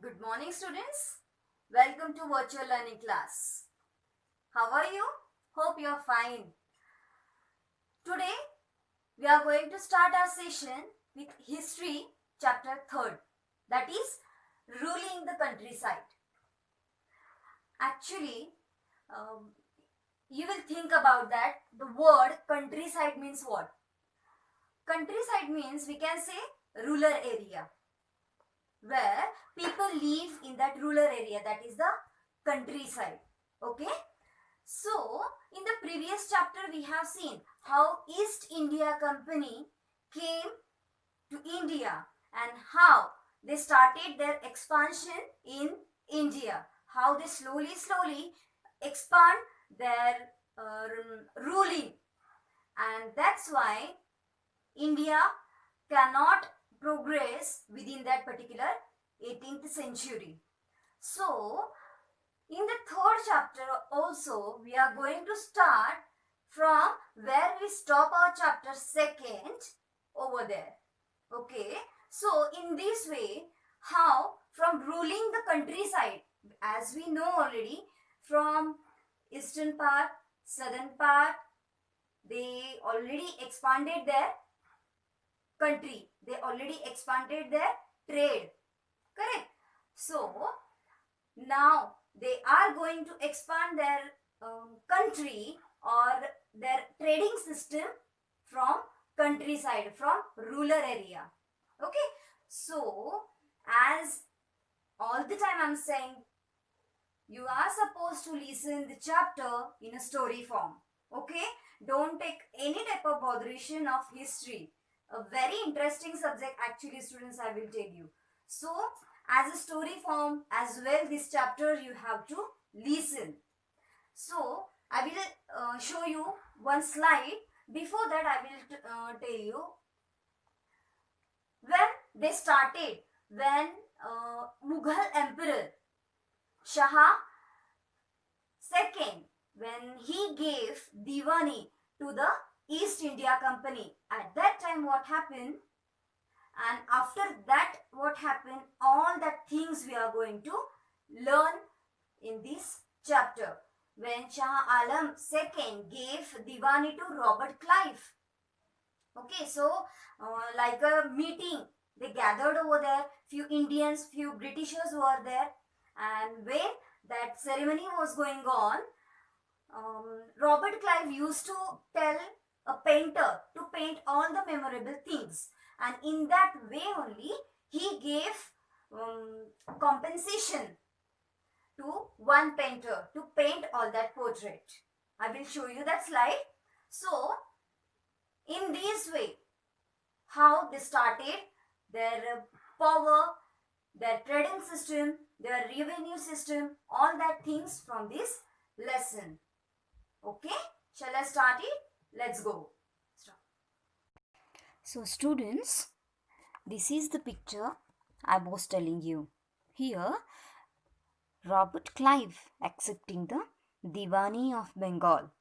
Good morning, students. Welcome to virtual learning class. How are you? Hope you are fine. Today, we are going to start our session with History, chapter 3rd, that is, Ruling the Countryside. Actually, um, you will think about that. The word countryside means what? Countryside means we can say rural area, where people live in that rural area, that is the countryside. Okay, so in the previous chapter we have seen how East India Company came to India and how they started their expansion in India, how they slowly expand their ruling, and that's why India cannot progress within that particular 18th century. So, in the third chapter also, we are going to start from where we stop our chapter second over there. Okay. So, in this way, how from ruling the countryside, as we know already, from eastern part, southern part, they already expanded their country. They already expanded their trade. Correct. So, now they are going to expand their country or their trading system from countryside, from rural area. Okay. So, as all the time I'm saying, you are supposed to listen the chapter in a story form. Okay. Don't take any type of botheration of history. A very interesting subject actually, students, I will tell you. So, as a story form as well, this chapter you have to listen. So, I will show you one slide. Before that, I will tell you when they started, when Mughal Emperor Shah II, when he gave Diwani to the East India Company. At that time, what happened? And after that, what happened? All that things we are going to learn in this chapter. When Shah Alam II gave Diwani to Robert Clive. Okay, so like a meeting, they gathered over there. Few Indians, few Britishers were there, and when that ceremony was going on, Robert Clive used to tell a painter to paint all the memorable things, and in that way only he gave compensation to one painter to paint all that portrait. I will show you that slide. So, in this way, how they started their power, their trading system, their revenue system, all that things from this lesson. Okay, shall I start it? Let's go. Start. So students, this is the picture I was telling you. Here, Robert Clive accepting the Diwani of Bengal.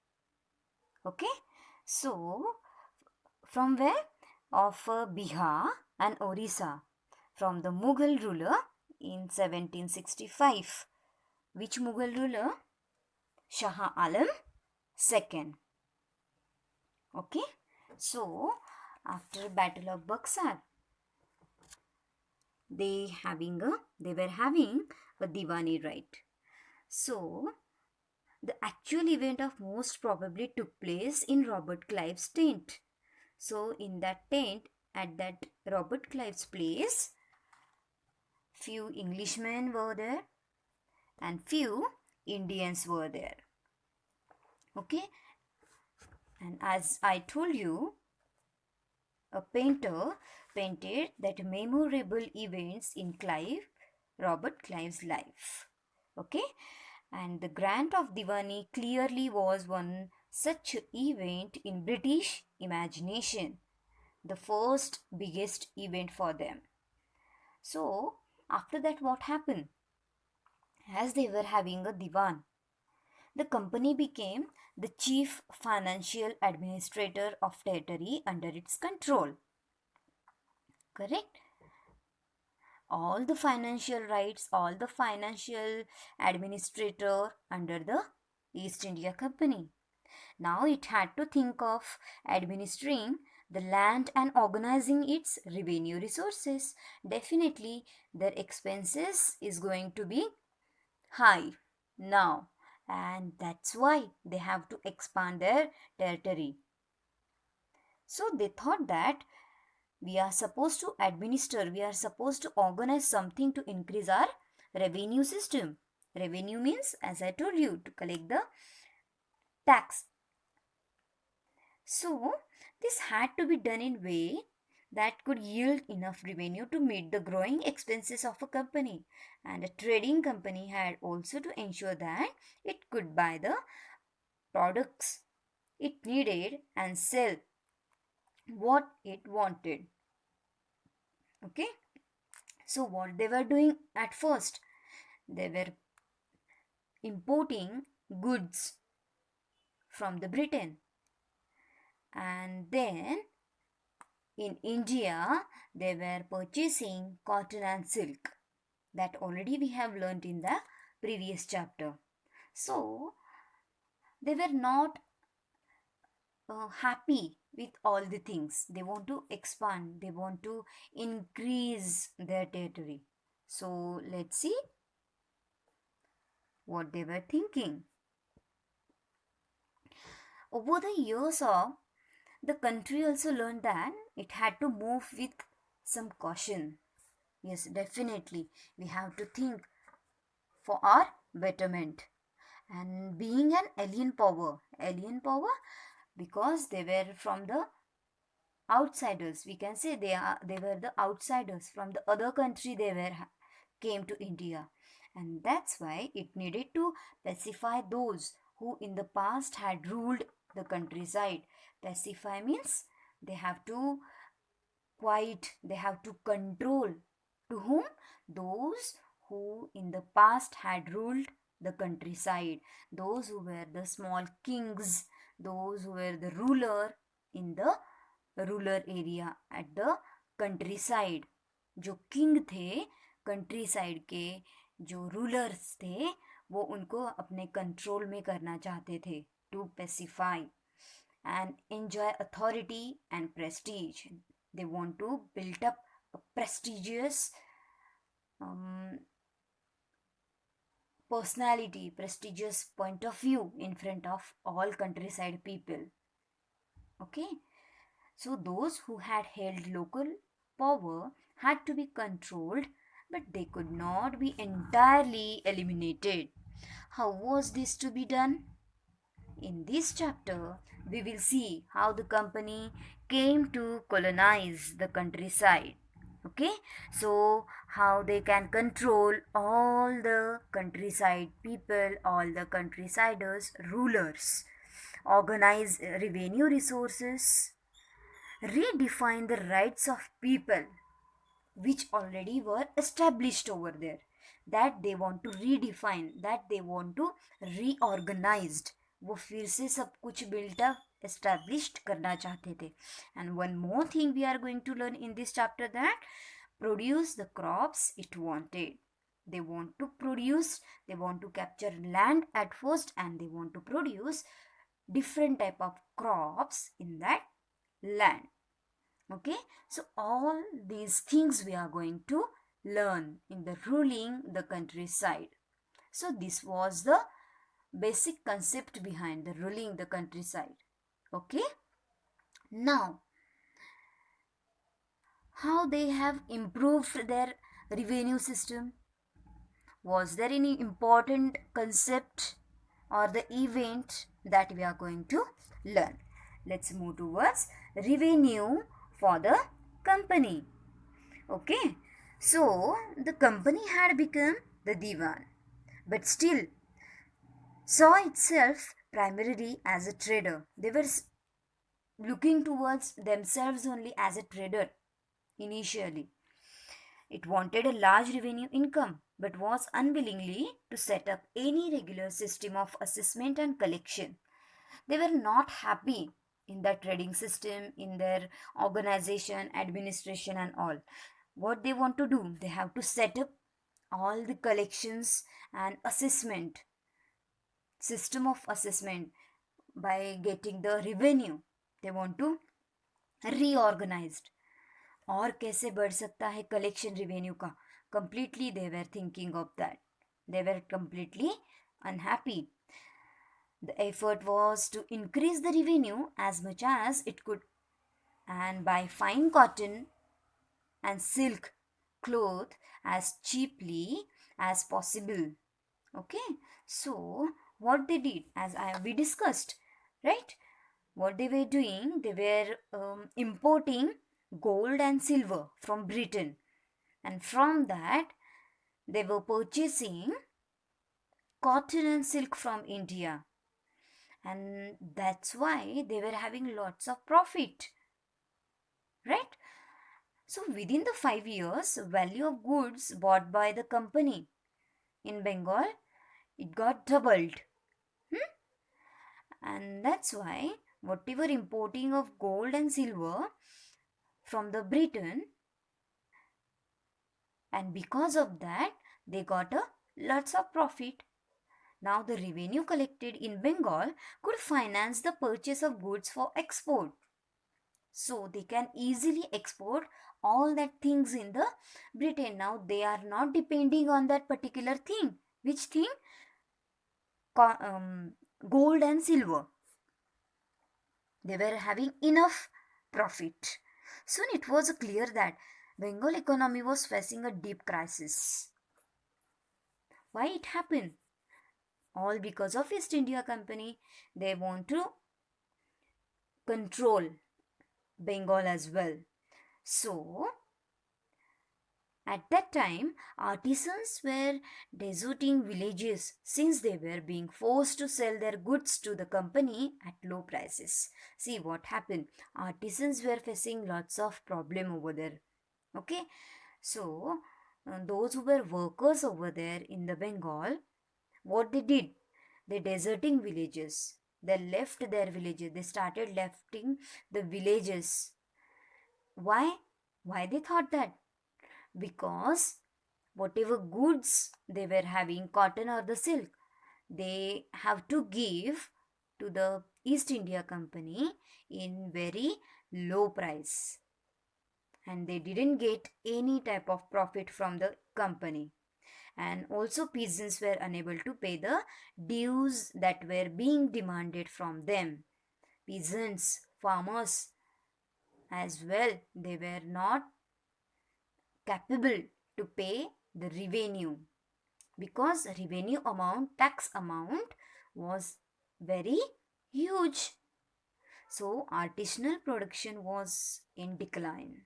Okay, so from where? Of Bihar and Orissa, from the Mughal ruler in 1765. Which Mughal ruler? Shah Alam II. Okay, so after Battle of Buxar, they were having a Diwani right. So the actual event of most probably took place in Robert Clive's tent. So in that tent, at that Robert Clive's place, few Englishmen were there and few Indians were there. Okay, and as I told you, a painter painted that memorable events in Robert Clive's life. Okay, and the grant of Diwani clearly was one such event in British imagination, the first biggest event for them. So, after that, what happened? As they were having a Diwan, the company became the chief financial administrator of territory under its control. Correct? all the financial rights, all the financial administrator under the East India Company. Now it had to think of administering the land and organizing its revenue resources. Definitely, their expenses is going to be high now, and that's why they have to expand their territory. So they thought that we are supposed to administer, we are supposed to organize something to increase our revenue system. Revenue means, as I told you, to collect the tax. So this had to be done in way that could yield enough revenue to meet the growing expenses of a company, and a trading company had also to ensure that it could buy the products it needed and sell what it wanted. Okay, so what they were doing at first, they were importing goods from the Britain, and then in India they were purchasing cotton and silk, that already we have learnt in the previous chapter. So they were not happy with all the things. They want to expand, they want to increase their territory. So let's see what they were thinking. Over the years of the country also learned that it had to move with some caution. Yes, definitely we have to think for our betterment. And being an alien power, because they were from the outsiders, we can say they were the outsiders from the other country. They were came to India, and that's why it needed to pacify those who in the past had ruled the countryside. Pacify means they have to quiet, they have to control. To whom? Those who in the past had ruled the countryside, those who were the small kings, those who were the ruler in the rural area at the country side. जो king थे country side के, जो rulers थे, वो उनको अपने control में करना चाहते थे. To pacify and enjoy authority and prestige. They want to build up a prestigious personality, prestigious point of view in front of all countryside people. Okay, so those who had held local power had to be controlled, but they could not be entirely eliminated. How was this to be done? In this chapter, we will see how the company came to colonize the countryside. Okay, so how they can control all the countryside people, all the countrysiders, rulers, organize revenue resources, redefine the rights of people which already were established over there, that they want to redefine, that they want to reorganized. वो फिर से सब कुछ built up established करना चाहते थे. And one more thing we are going to learn in this chapter, that produce the crops it wanted. They want to produce, they want to capture land at first, and they want to produce different type of crops in that land. Okay, so all these things we are going to learn in the ruling the countryside. So this was the basic concept behind the ruling the countryside. Okay, now how they have improved their revenue system. Was there any important concept or the event that we are going to learn? Let's move towards revenue for the company. Okay, so the company had become the divan, but still saw itself primarily as a trader. They were looking towards themselves only as a trader initially. It wanted a large revenue income, but was unwillingly to set up any regular system of assessment and collection. They were not happy in the trading system, in their organization, administration, and all. what they want to do, they have to set up all the collections and assessment system of assessment. By getting the revenue, they want to reorganized. और कैसे बढ़ सकता है collection revenue का, completely they were thinking of that. They were completely unhappy. The effort was to increase the revenue as much as it could, and by fine cotton and silk cloth as cheaply as possible. Okay, so what they did, as we discussed, right? What they were doing, they were importing gold and silver from Britain, and from that they were purchasing cotton and silk from India, and that's why they were having lots of profit, right? So within the 5 years, value of goods bought by the company in Bengal, it got doubled. And that's why whatever importing of gold and silver from the Britain, and because of that they got a lots of profit. Now the revenue collected in Bengal could finance the purchase of goods for export, so they can easily export all that things in the Britain. Now they are not depending on that particular thing. Which thing? Gold and silver. They were having enough profit. Soon it was clear that Bengal economy was facing a deep crisis. Why it happened? All because of East India Company. They want to control Bengal as well. So at that time, artisans were deserting villages since they were being forced to sell their goods to the company at low prices. See what happened. Artisans were facing lots of problem over there. Okay, so those who were workers over there in the Bengal, what they did, they deserting villages. They left their villages. They started lefting the villages. Why? Why they thought that? Because whatever goods they were having, cotton or the silk, they have to give to the East India Company in very low price, and they didn't get any type of profit from the company. And also peasants were unable to pay the dues that were being demanded from them. Peasants, farmers as well, they were not capable to pay the revenue, because revenue amount, tax amount was very huge. So artisanal production was in decline,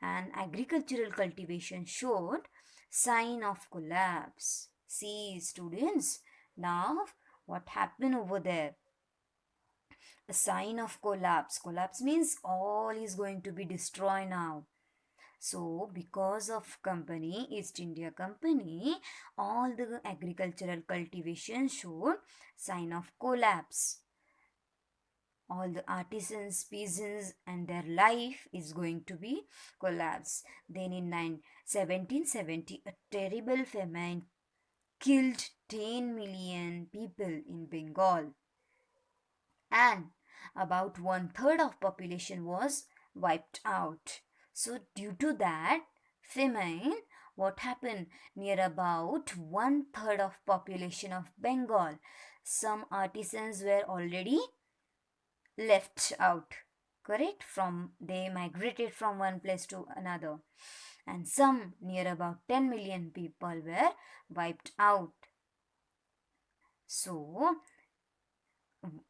and agricultural cultivation showed sign of collapse. See students, now what happened over there? A sign of collapse. Collapse means all is going to be destroyed now. So because of company, East India Company, all the agricultural cultivation showed sign of collapse. All the artisans, peasants and their life is going to be collapsed. Then in 1770, a terrible famine killed 10 million people in Bengal, and about 1/3 of population was wiped out. So due to that famine, what happened? Near about 1/3 of population of Bengal, some artisans were already left out. Correct? They migrated from one place to another, and some near about 10 million people were wiped out. So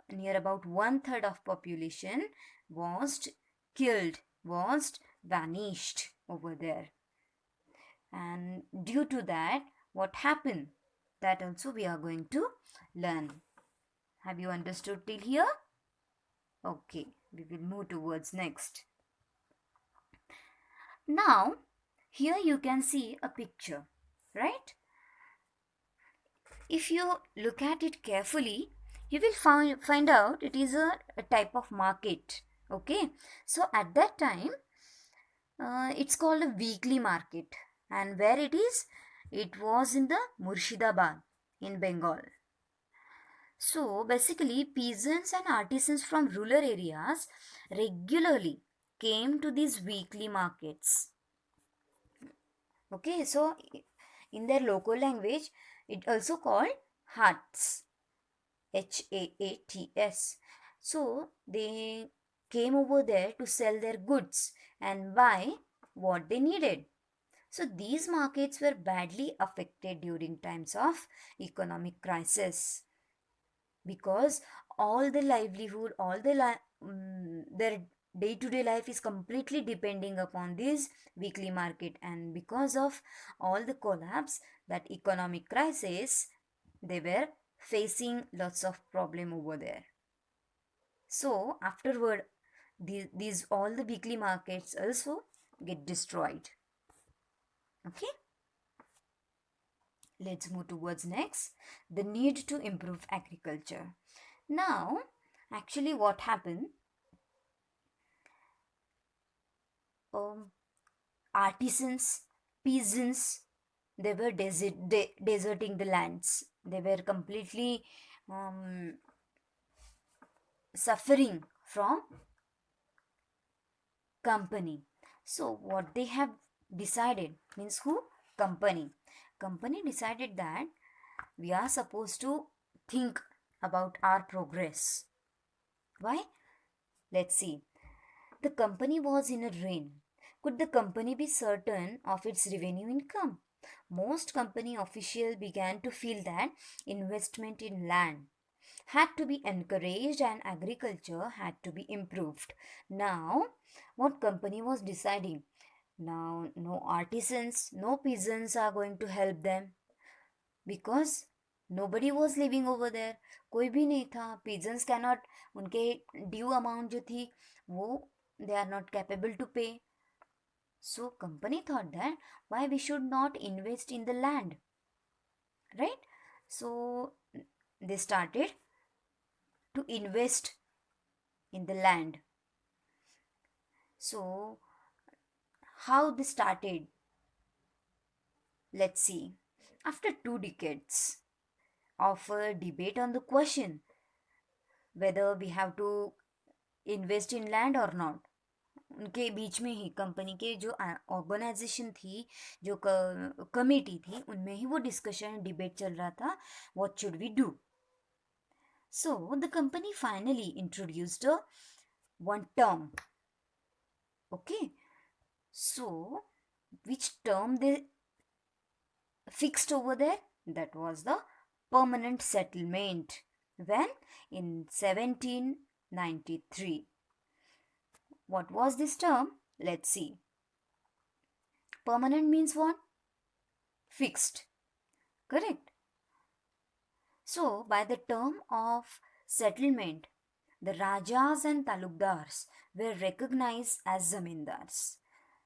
near about 1/3 of population was killed, was vanished over there. And due to that, what happened? That also we are going to learn. Have you understood till here? Okay, we will move towards next. Now, here you can see a picture, right? If you look at it carefully, you will find out it is a type of market. Okay, so at that time, It's called a weekly market. And where it is? It was in the Murshidabad in Bengal. So basically, peasants and artisans from rural areas regularly came to these weekly markets. Okay, so in their local language, it also called hats, HAATS. So they came over there to sell their goods and buy what they needed. So these markets were badly affected during times of economic crisis because all the livelihood, their day-to-day life is completely depending upon this weekly market, and because of all the collapse, that economic crisis, they were facing lots of problem over there. So afterward, these all the weekly markets also get destroyed. Okay, let's move towards next, the need to improve agriculture. Now, actually what happened, um, artisans, peasants, they were deserting the lands. They were completely um, suffering from company. So what they have decided means who? Company. Company decided that we are supposed to think about our progress. Why? Let's see. The company was in a ruin. Could the company be certain of its revenue income? Most company officials began to feel that investment in land had to be encouraged and agriculture had to be improved. Now, what company was deciding? Now, no artisans, no peasants are going to help them because nobody was living over there. कोई भी नहीं था. Peasants cannot, उनके due amount जो थी वो they are not capable to pay. So company thought that why we should not invest in the land, right? So they started to invest in the land. So how this started? Let's see. After 2 decades of a debate on the question whether we have to invest in land or not, उनके बीच में ही company के जो organisation थी, जो committee थी, उनमें ही वो discussion debate चल रहा था, what should we do. So the company finally introduced one term. Okay, so which term they fixed over there? That was the permanent settlement. When? In 1793. What was this term? Let's see. Permanent means what? Fixed. Correct. So, by the term of settlement, the Rajas and Talukdars were recognized as Zamindars.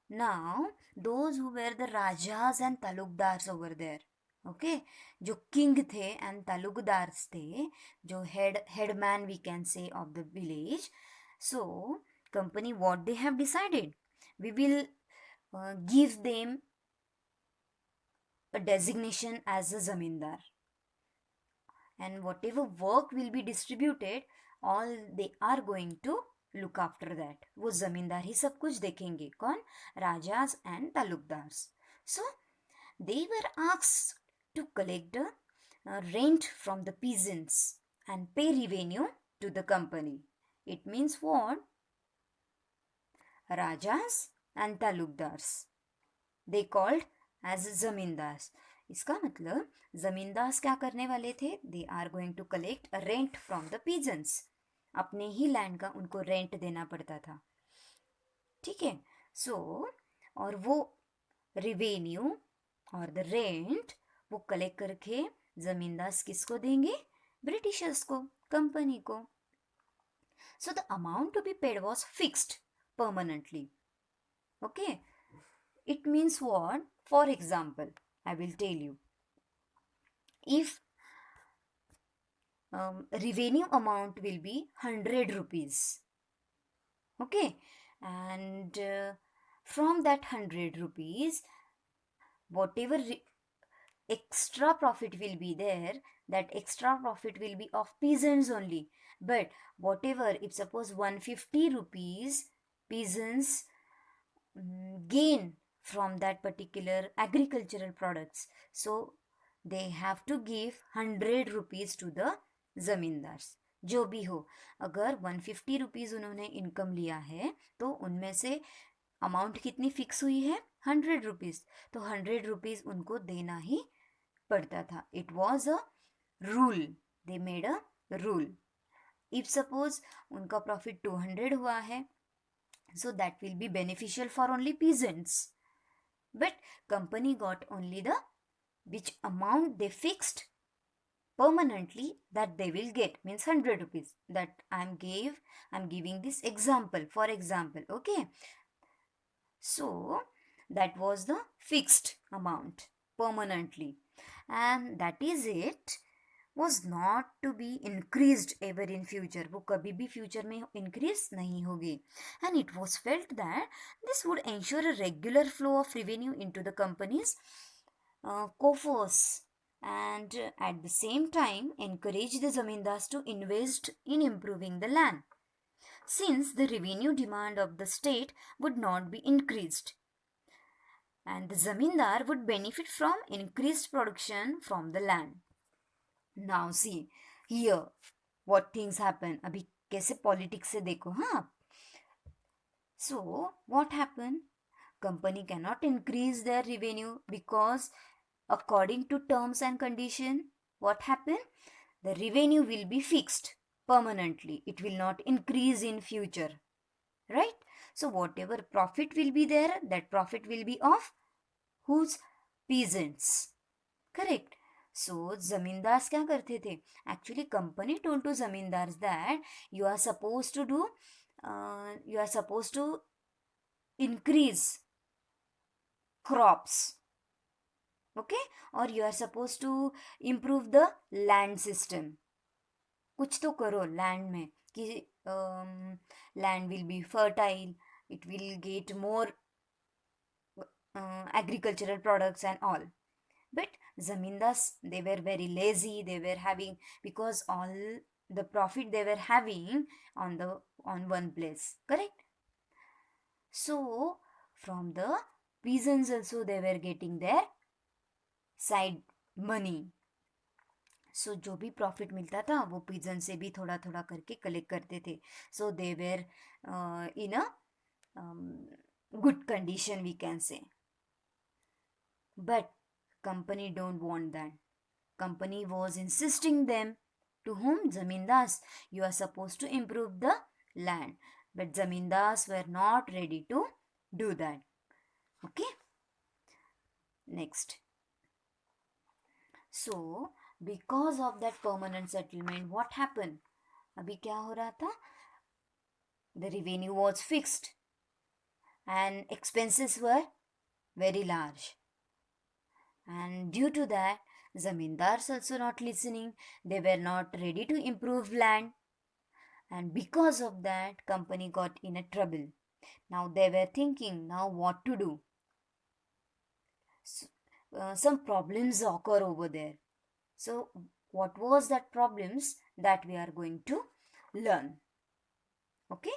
Now, those who were the Rajas and Talukdars over there, okay, जो king थे and talukdars थे, जो headman we can say of the village. So company what they have decided, we will give them a designation as a zamindar, and whatever work will be distributed, all they are going to look after that. वो जमींदार ही सब कुछ देखेंगे. कौन? Rajas and talukdars. So they were asked to collect rent from the peasants and pay revenue to the company. It means what? Rajas and talukdars, they called as zamindars. इसका मतलब जमींदार क्या करने वाले थे? They are going to collect rent from the peasants. अपने ही land का उनको रेंट देना पड़ता था. ठीक है. सो और वो रिवेन्यू और द रेंट वो कलेक्ट करके जमींदार किसको देंगे? ब्रिटिशर्स को, कंपनी को. So the amount to be paid was fixed permanently. Okay, it means what? For example, I will tell you, if revenue amount will be 100 rupees, okay, and From that 100 rupees, whatever extra profit will be there, that extra profit will be of peasants only. But whatever, if suppose 150 rupees peasants gain from that particular agricultural products, so they have to give 100 rupees to the zamindars. जो भी हो, अगर 150 rupees उन्होंने income लिया है तो उनमें से अमाउंट कितनी फिक्स हुई है, 100 रुपीज. तो 100 रुपीज उनको देना ही पड़ता था. It was a rule, they made a rule. If suppose उनका प्रॉफिट 200 हुआ है, so that will be beneficial for only peasants. But company got only the which amount they fixed permanently that they will get, means 100 rupees. That I'm giving this example, for example. Okay, so that was the fixed amount permanently, and that is it. Was not to be increased ever in future. वो कभी भी future में increase नहीं होगी. And it was felt that this would ensure a regular flow of revenue into the company's coffers, and at the same time encourage the zamindars to invest in improving the land, since the revenue demand of the state would not be increased, and the zamindar would benefit from increased production from the land. Now see here what things happen. अभी कैसे politics से देखो. हाँ, so what happened? Company cannot increase their revenue because according to terms and condition, what happened? The revenue will be fixed permanently. It will not increase in future, right? So whatever profit will be there, that profit will be of whose? Peasants, correct? So zamindars क्या करते थे? Actually company told to zamindars that you are supposed to increase crops, okay, or you are supposed to improve the land system. कुछ तो करो land में कि land will be fertile, it will get more agricultural products and all. But zamindars, they were very lazy. They were having, because all the profit they were having on one place, correct? So from the peasants also they were getting their side money. So जो भी profit मिलता था वो pigeon से भी थोड़ा थोड़ा करके कलेक्ट करते थे. So they were in a good condition, we can say. But company don't want that. Company was insisting them, to whom? Zamindars. You are supposed to improve the land. But zamindars were not ready to do that. Okay. Next. So because of that permanent settlement, what happened? अभी क्या हो रहा था? The revenue was fixed and expenses were very large. And due to that, zamindars also not listening. They were not ready to improve land. And because of that, company got in a trouble. Now they were thinking, now what to do? So, some problems occur over there. So what was that problems that we are going to learn? Okay.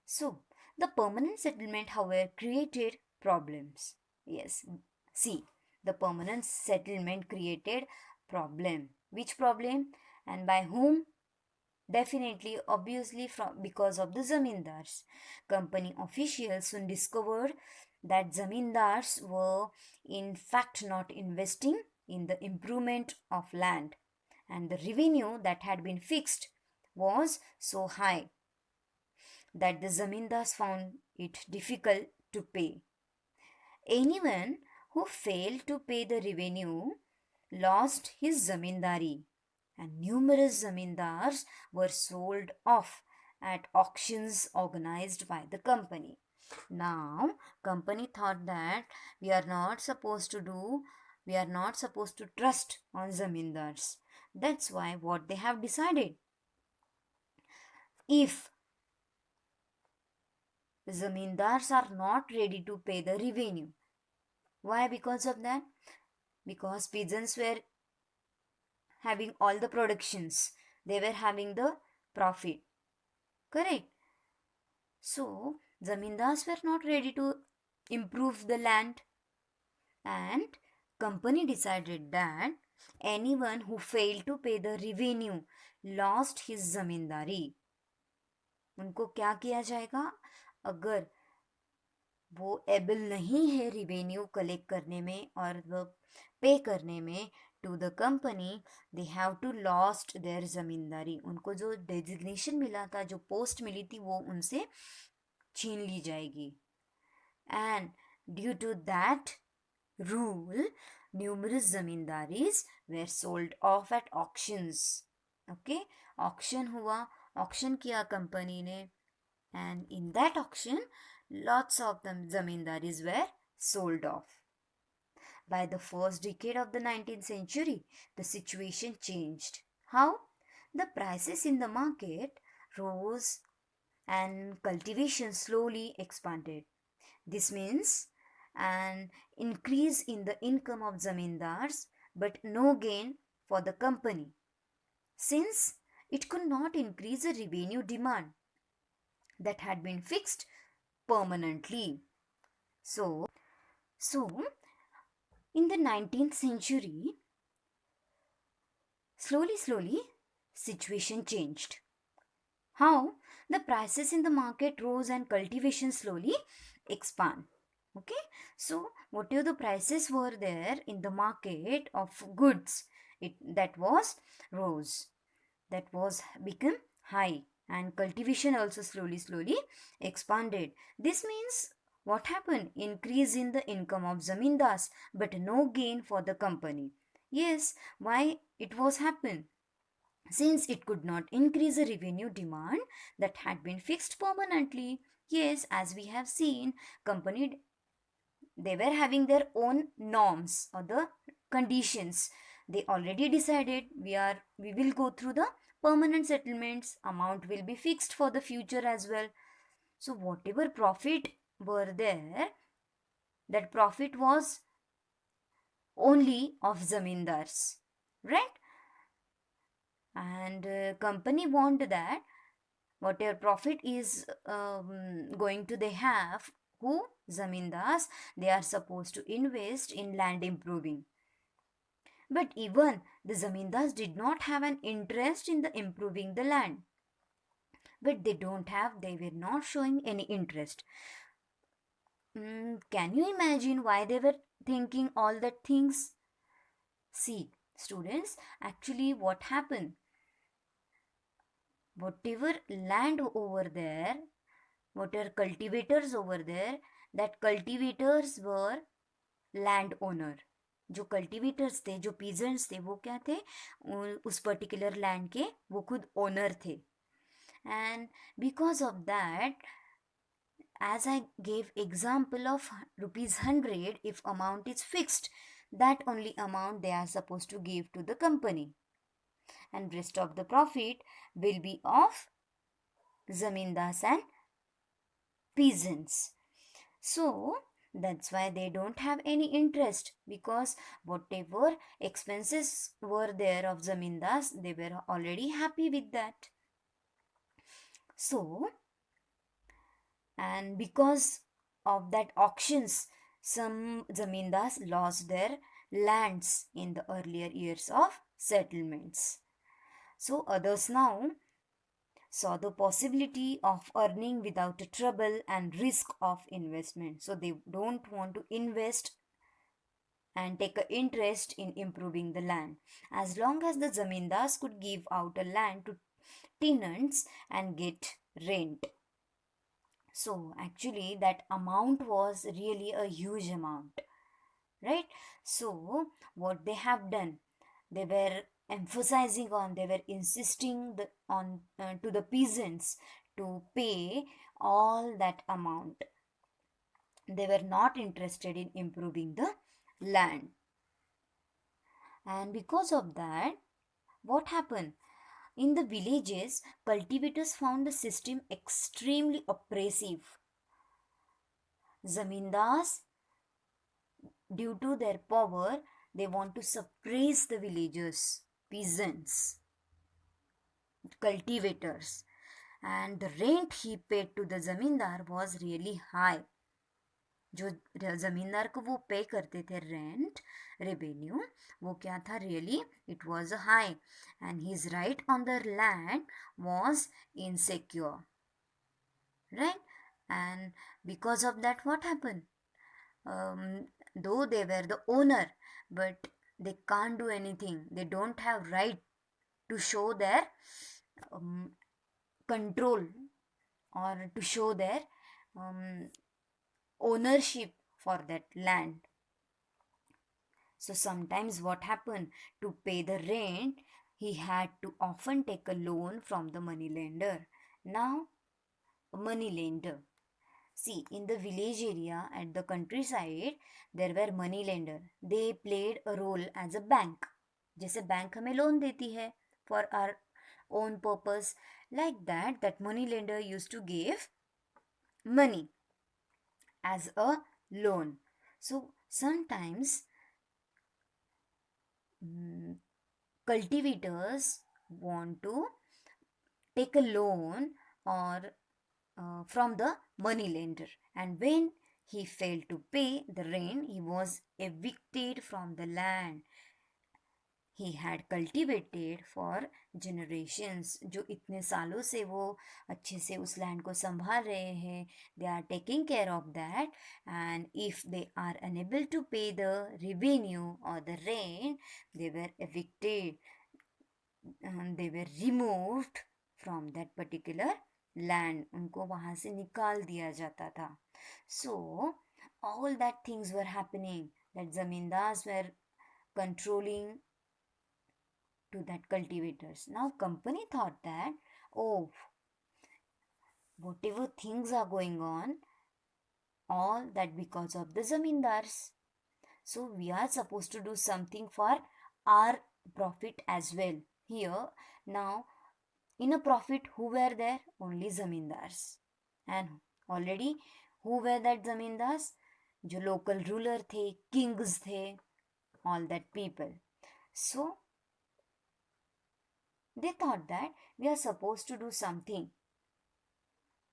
So the permanent settlement, however, created problems. Yes. See, the permanent settlement created problem. Which problem? And by whom? Definitely, obviously, because of the zamindars. Company officials soon discovered that zamindars were in fact not investing in the improvement of land, and the revenue that had been fixed was so high that the zamindars found it difficult to pay. Anyone who failed to pay the revenue lost his zamindari, and numerous zamindars were sold off at auctions organized by the company. Now, company thought that we are not supposed to trust on zamindars. That's why what they have decided, if zamindars are not ready to pay the revenue. Why? Because of that? Because peasants were having all the productions, they were having the profit. Correct? So, zamindars were not ready to improve the land, and company decided that anyone who failed to pay the revenue lost his zamindari. उनको क्या किया जाएगा? अगर वो able नहीं है revenue collect करने में और वो पे करने में to the company, they have to lost their जमींदारी. उनको जो डेजिग्नेशन मिला था, जो पोस्ट मिली थी, वो उनसे छीन ली जाएगी. And due to that rule numerous zamindāris were sold off at auctions. Okay, auction हुआ, auction किया कंपनी ने, and in that auction lots of them zamindāris were sold off. By the first decade of the 19th century, the situation changed. How? The prices in the market rose and cultivation slowly expanded. This means an increase in the income of zamindars but no gain for the company, since it could not increase the revenue demand that had been fixed permanently. So in the 19th century, slowly situation changed. How? The prices in the market rose and cultivation slowly expand. Okay, so whatever the prices were there in the market of goods, that was rose, that was become high, and cultivation also slowly expanded. This means what happened? Increase in the income of zamindars but no gain for the company. Yes, why it was happen? Since it could not increase the revenue demand that had been fixed permanently. Yes, as we have seen, company, they were having their own norms or the conditions. They already decided we will go through the permanent settlements, amount will be fixed for the future as well. So whatever profit were there, that profit was only of zamindars, right? And company want that whatever profit is going to they have, who? Zamindars, they are supposed to invest in land improving. But even the zamindars did not have an interest in the improving the land. But they were not showing any interest. Can you imagine why they were thinking all that things? See, students, actually what happened? Whatever land over there, whatever cultivators over there, that cultivators were land owner. जो cultivators थे, जो peasants थे, वो क्या थे? उस particular land के वो खुद ओनर थे. And because of that, as I gave example of rupees 100, if amount is fixed, that only amount they are supposed to give to the company, and rest of the profit will be of zamindars and peasants. So that's why they don't have any interest, because whatever expenses were there of zamindars, they were already happy with that. So, and because of that auctions, some zamindars lost their lands in the earlier years of settlements. So others now saw the possibility of earning without trouble and risk of investment. So they don't want to invest and take an interest in improving the land. As long as the zamindars could give out a land to tenants and get rent. So actually that amount was really a huge amount, right? So what they have done, they were emphasizing on, they were insisting on to the peasants to pay all that amount. They were not interested in improving the land. And because of that, what happened? In the villages, cultivators found the system extremely oppressive. zamindars, due to their power, they want to suppress the villagers, peasants, cultivators, and the rent he paid to the zamindar was really high. जो जमींदार को वो पे करते थे rent revenue, वो क्या था, really it was high, and his right on the land was insecure, right? And because of that what happened, though they were the owner, but they can't do anything, they don't have right to show their control or to show their ownership for that land. So sometimes what happened, to pay the rent, he had to often take a loan from the money lender. Now, money lender. See, in the village area at the countryside, there were money lender. They played a role as a bank. जैसे bank हमें loan देती है for our own purpose. Like that, that money lender used to give money as a loan. So sometimes cultivators want to take a loan or from the money lender, and when he failed to pay the rent, he was evicted from the land he had cultivated for generations. जो इतने सालों से वो अच्छे से उस land को संभाल रहे हैं, they are taking care of that, and if they are unable to pay the revenue or the rent, they were evicted, they were removed from that particular land. उनको वहाँ से निकाल दिया जाता था. So all that things were happening, that zamindars were controlling to that cultivators. Now company thought that, oh, whatever things are going on, all that because of the zamindars. So we are supposed to do something for our profit as well. Here now, in a profit, who were there? Only zamindars. And already who were that zamindars? जो local ruler थे, kings थे, all that people. So they thought that we are supposed to do something,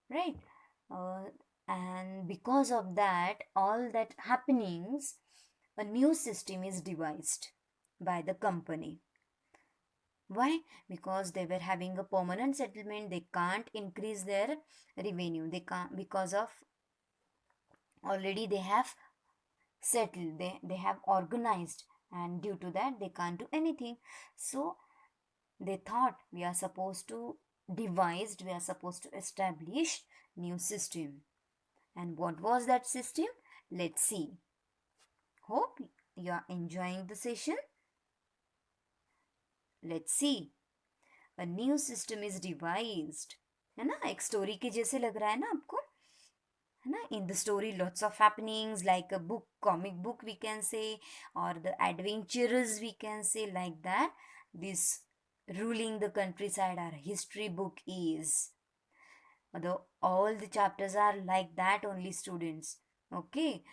right? And because of that, all that happenings, a new system is devised by the company. Why? Because they were having a permanent settlement, they can't increase their revenue, they can't, because of already they have settled, they have organized, and due to that they can't do anything. So they thought we are supposed to establish new system. And what was that system? Let's see. Hope you are enjoying the session. Let's see. A new system is devised. है ना, एक story के जैसे लग रहा है ना आपको, है ना? In the story lots of happenings, like a book, comic book we can say, or the adventures we can say, like that. This ruling the countryside, our history book is. Although all the chapters are like that only, students. Okay,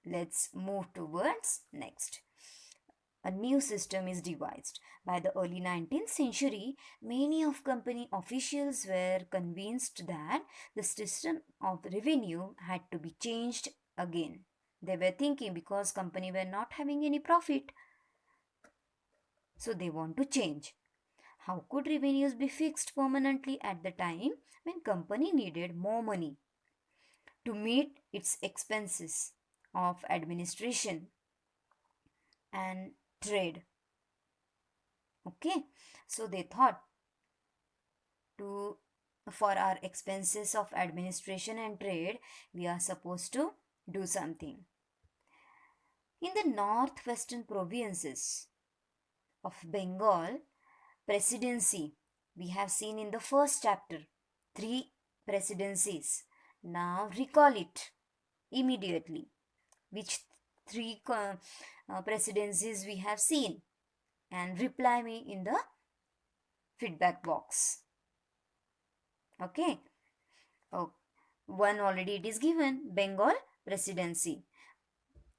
let's move towards next. A new system is devised. By the early 19th century, many of company officials were convinced that the system of revenue had to be changed again. They were thinking, because company were not having any profit, so they want to change. How could revenues be fixed permanently at the time when company needed more money to meet its expenses of administration and trade? Okay, so they thought, for our expenses of administration and trade, we are supposed to do something. In the northwestern provinces of Bengal presidency, we have seen in the first chapter 3 presidencies. Now recall it immediately. Which 3 presidencies we have seen, and reply me in the feedback box. Okay. Oh, one already it is given, Bengal presidency.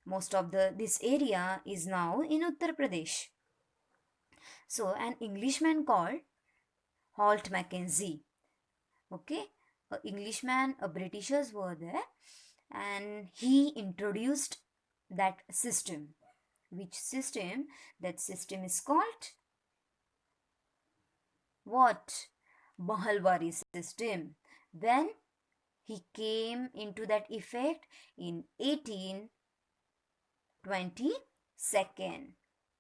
Most of this area is now in Uttar Pradesh. So an Englishman called Holt Mackenzie, okay, a Englishman, a Britishers were there, and he introduced that system. Which system? That system is called what? Mahalwari system. When he came into that effect in 1822.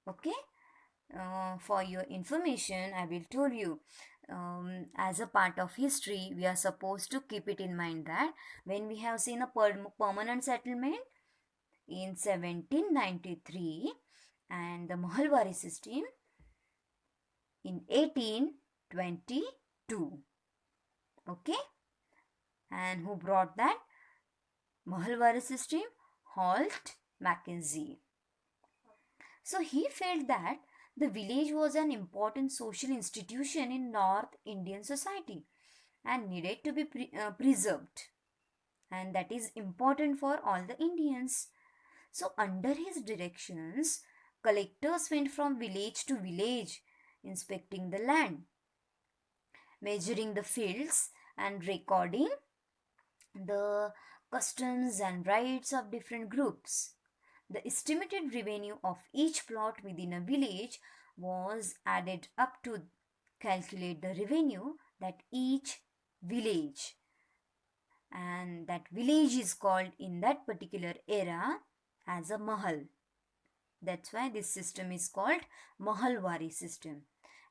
Okay. For your information, I will tell you, as a part of history, we are supposed to keep it in mind that when we have seen a permanent settlement in 1793 and the Mahalwari system in 1822. Okay, and who brought that Mahalwari system? Holt Mackenzie. So he felt that the village was an important social institution in North Indian society and needed to be preserved, and that is important for all the Indians. So under his directions, collectors went from village to village inspecting the land, measuring the fields and recording the customs and rights of different groups. The estimated revenue of each plot within a village was added up to calculate the revenue that each village, and that village is called in that particular era as a mahal. That's why this system is called Mahalwari system,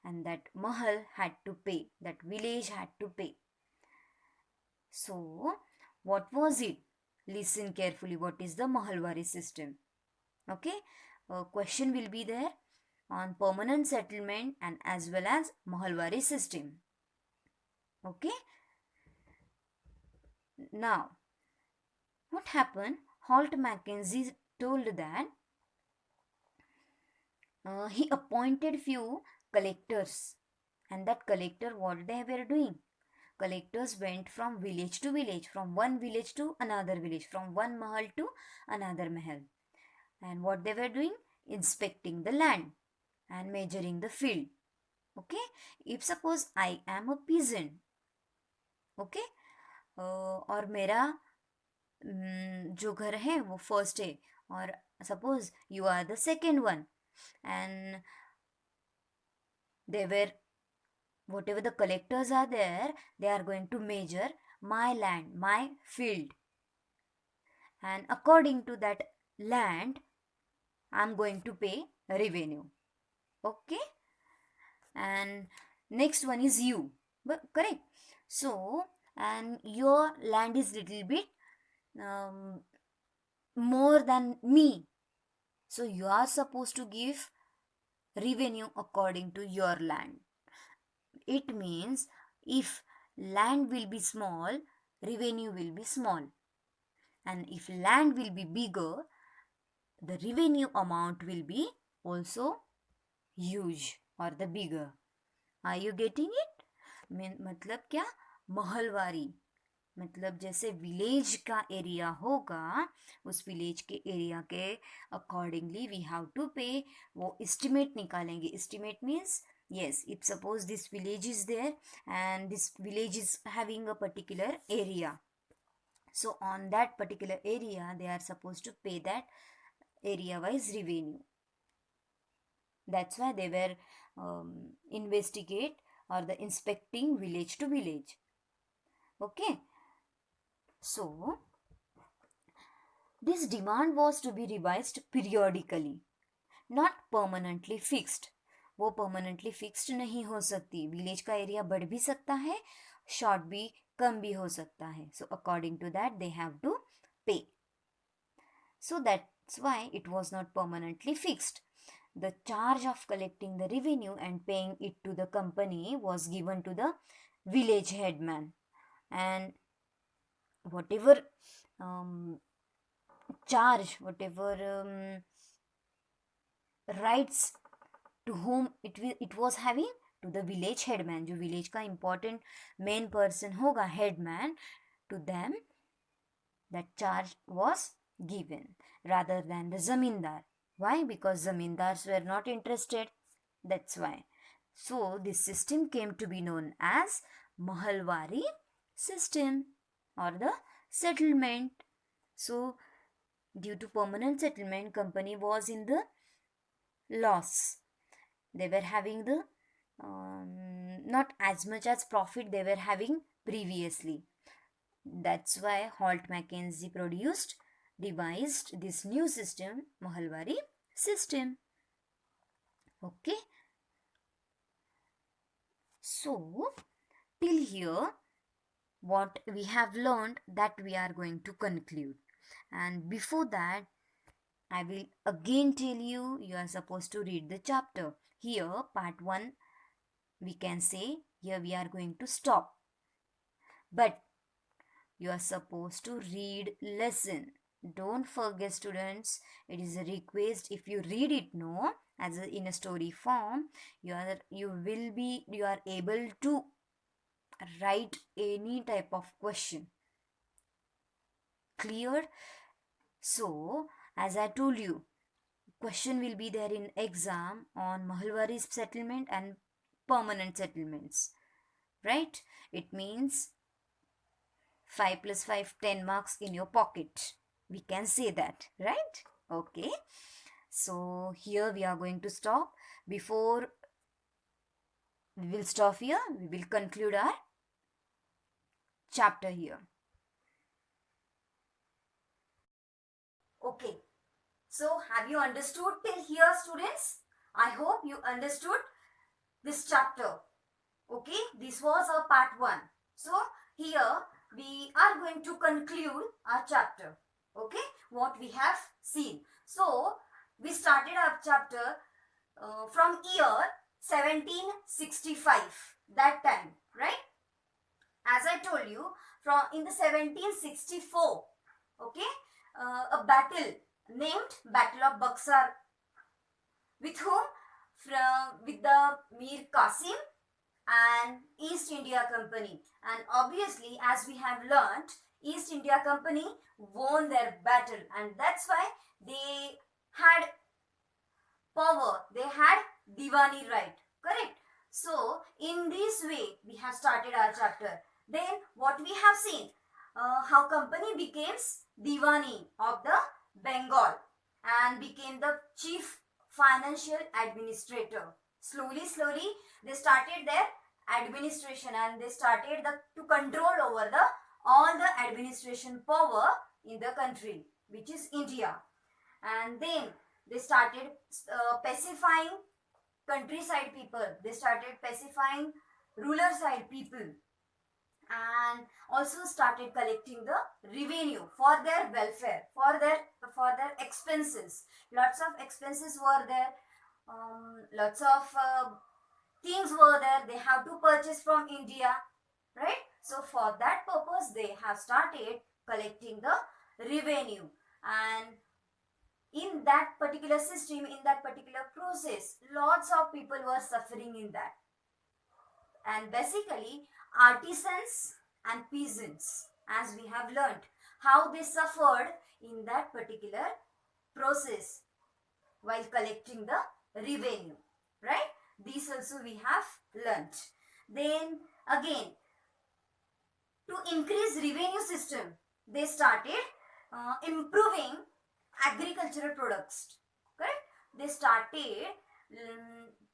and that mahal had to pay, that village had to pay. So what was it? Listen carefully, what is the Mahalwari system? Okay, a question will be there on permanent settlement and as well as Mahalwari system. Okay, now what happened? Holt Mackenzie told that he appointed few collectors, and that collector, what they were doing? Collectors went from village to village, from one village to another village, from one mahal to another mahal. And what they were doing? Inspecting the land and measuring the field. Okay, if suppose I am a peasant, okay, और मेरा जो घर है वो first है, और suppose you are the second one, and they were, whatever the collectors are there, they are going to measure my land, my field, and according to that land I'm going to pay revenue. Okay, and next one is you, but correct. So, and your land is little bit more than me, so you are supposed to give revenue according to your land. It means if land will be small, revenue will be small, and if land will be bigger, the revenue amount will be also huge or the bigger. Are you getting it? मतलब क्या? महलवारी मतलब जैसे village का area होगा, उस village के area के accordingly we have to पे, वो एस्टिमेट निकालेंगे. Estimate means, yes, if suppose this village is there and this village is having a particular area, so on that particular area they are supposed to pay that area wise revenue. That's why they were investigate or the inspecting village to village. Okay, so this demand was to be revised periodically, not permanently fixed. वो permanently fixed नहीं हो सकती. Village का area बढ़ भी सकता है, short भी, कम भी हो सकता है. So according to that they have to pay. So that's why it was not permanently fixed. The charge of collecting the revenue and paying it to the company was given to the village headman, and whatever charge, whatever rights to whom it was having, to the village headman, जो village का important main person होगा headman, to them that charge was given rather than the zamindar. Why? Because zamindars were not interested. That's why. So this system came to be known as Mahalwari system or the settlement. So due to permanent settlement, company was in the loss. They were having the not as much as profit they were having previously. That's why Holt Mackenzie devised this new system, Mahalwari system. Okay. So, till here, what we have learned that we are going to conclude. And before that, I will again tell you, you are supposed to read the chapter. Here, part 1, we can say, here we are going to stop. But you are supposed to read lesson. Don't forget, students, it is a request. If you read it no as in a story form, you are able to write any type of question. Clear? So as I told you, question will be there in exam on Mahalwari settlement and permanent settlements, right? It means 5 plus 5, 10 marks in your pocket. We can say that, right? Okay. So here we are going to stop. Before we will stop here, we will conclude our chapter here. Okay. So have you understood till here, students? I hope you understood this chapter. Okay. This was our part 1. So here we are going to conclude our chapter. Okay, what we have seen. So we started our chapter from year 1765, that time, right? As I told you, from in the 1764, okay, a battle named Battle of Buxar. With whom? With the Mir Qasim and East India Company. And obviously, as we have learnt, East India Company won their battle, and that's why they had power, they had Diwani right, correct? So in this way we have started our chapter. Then what we have seen, how company becomes Diwani of the Bengal and became the chief financial administrator. Slowly they started their administration and they started to control over all the administration power in the country, which is India. And then they started pacifying countryside people. They started pacifying rural side people and also started collecting the revenue for their welfare, for their expenses. Lots of expenses were there. Lots of things were there. They have to purchase from India, right? So for that purpose, they have started collecting the revenue, and in that particular system, in that particular process, lots of people were suffering in that. And basically, artisans and peasants, as we have learnt, how they suffered in that particular process while collecting the revenue, right? These also we have learnt. Then again, to increase revenue system, they started improving agricultural products, correct? They started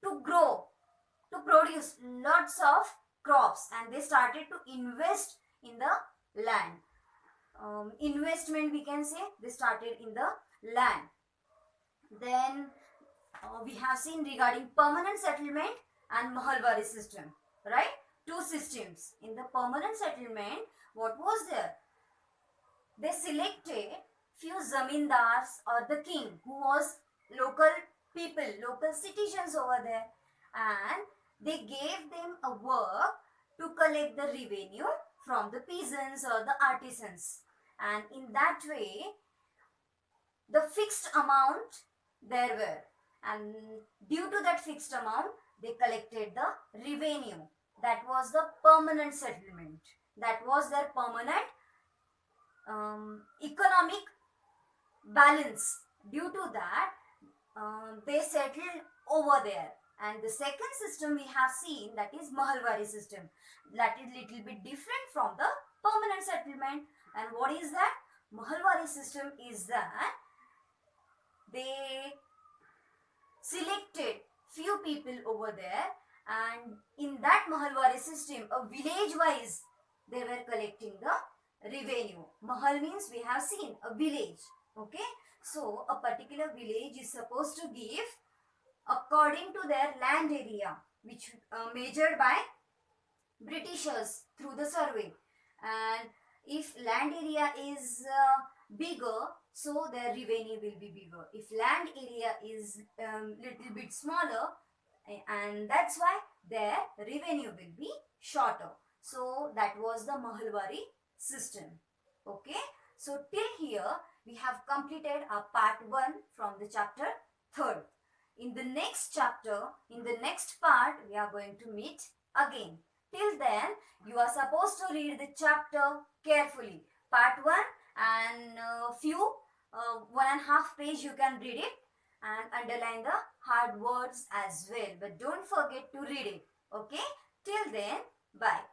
to grow, to produce lots of crops, and they started to invest in the land. Investment, we can say, they started in the land. Then we have seen regarding permanent settlement and Mahalwari system, right? Two systems. In the permanent settlement, what was there? They selected few zamindars or the king who was local people, local citizens over there, and they gave them a work to collect the revenue from the peasants or the artisans, and in that way the fixed amount there were, and due to that fixed amount they collected the revenue. That was the permanent settlement. That was their permanent economic balance. Due to that, they settled over there. And the second system we have seen, that is Mahalwari system. That is little bit different from the permanent settlement. And what is that? Mahalwari system is that they selected few people over there, and in that Mahalwari system, a village wise they were collecting the revenue. Mahal means we have seen a village. Okay, so a particular village is supposed to give according to their land area, which measured by Britishers through the survey. And if land area is bigger, so their revenue will be bigger. If land area is little bit smaller, and that's why their revenue will be shorter. So that was the Mahalwari system. Okay, so till here we have completed our part 1 from the chapter 3rd. In the next chapter, in the next part, we are going to meet again. Till then, you are supposed to read the chapter carefully. Part 1 and few 1.5 page you can read it and underline the hard words as well. But don't forget to read it. Okay? Till then, bye.